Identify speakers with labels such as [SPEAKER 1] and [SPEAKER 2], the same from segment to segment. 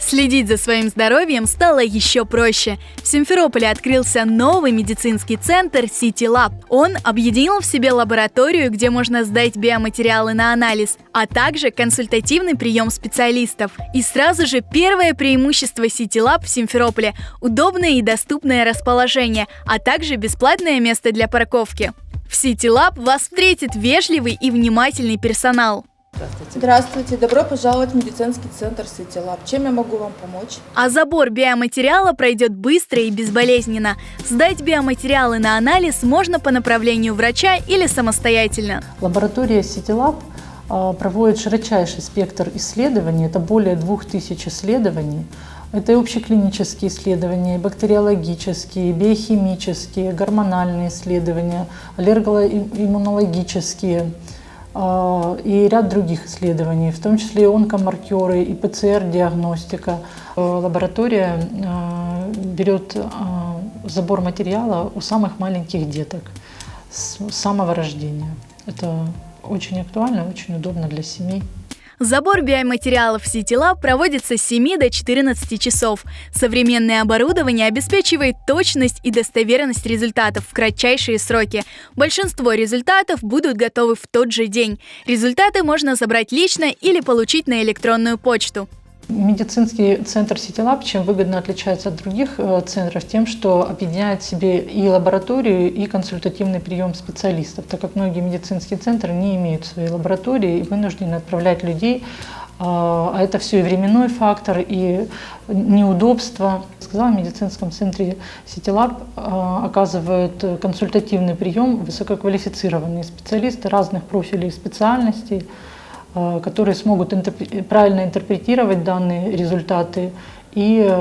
[SPEAKER 1] Следить за своим здоровьем стало еще проще. В Симферополе открылся новый медицинский центр City Lab. Он объединил в себе лабораторию, где можно сдать биоматериалы на анализ, а также консультативный прием специалистов. И сразу же первое преимущество City Lab в Симферополе – удобное и доступное расположение, а также бесплатное место для парковки. В City Lab вас встретит вежливый и внимательный персонал.
[SPEAKER 2] Здравствуйте, добро пожаловать в медицинский центр City Lab. Чем я могу вам помочь?
[SPEAKER 1] А забор биоматериала пройдет быстро и безболезненно. Сдать биоматериалы на анализ можно по направлению врача или самостоятельно.
[SPEAKER 3] Лаборатория City Lab проводит широчайший спектр исследований. Это более 2000 исследований. Это и общеклинические исследования, и бактериологические, и биохимические, гормональные исследования, аллерго-иммунологические и ряд других исследований, в том числе и онкомаркеры, и ПЦР-диагностика. Лаборатория берет забор материала у самых маленьких деток с самого рождения. Это очень актуально, очень удобно для семей.
[SPEAKER 1] Забор биоматериалов в City Lab проводится с 7 до 14 часов. Современное оборудование обеспечивает точность и достоверность результатов в кратчайшие сроки. Большинство результатов будут готовы в тот же день. Результаты можно забрать лично или получить на электронную почту.
[SPEAKER 3] Медицинский центр City Lab чем выгодно отличается от других центров? Тем, что объединяет в себе и лабораторию, и консультативный прием специалистов, так как многие медицинские центры не имеют своей лаборатории и вынуждены отправлять людей. А это все и временной фактор, и неудобство. В медицинском центре City Lab оказывают консультативный прием высококвалифицированные специалисты разных профилей и специальностей, которые смогут правильно интерпретировать данные результаты и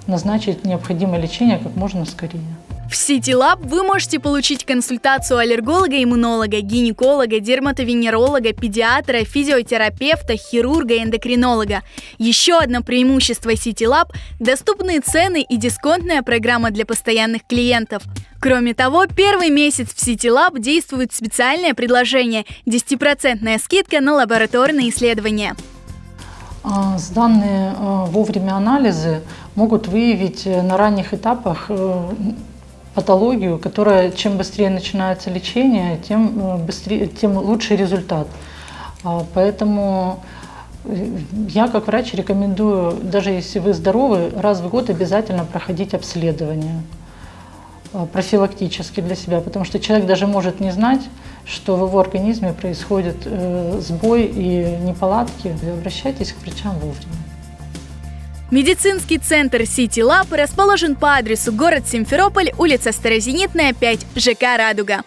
[SPEAKER 3] назначить необходимое лечение как можно скорее.
[SPEAKER 1] В City Lab вы можете получить консультацию аллерголога-иммунолога, гинеколога, дерматовенеролога, педиатра, физиотерапевта, хирурга, эндокринолога. Еще одно преимущество City Lab – доступные цены и дисконтная программа для постоянных клиентов. Кроме того, первый месяц в City Lab действует специальное предложение – 10% скидка на лабораторные исследования.
[SPEAKER 3] Сданные вовремя анализы могут выявить на ранних этапах патологию, которая, чем быстрее начинается лечение, тем лучше результат. Поэтому я как врач рекомендую, даже если вы здоровы, раз в год обязательно проходить обследование профилактически для себя, потому что человек даже может не знать, что в его организме происходит сбой и неполадки. Обращайтесь к врачам вовремя.
[SPEAKER 1] Медицинский центр City Lab расположен по адресу город Симферополь, улица Старозенитная, 5, ЖК «Радуга».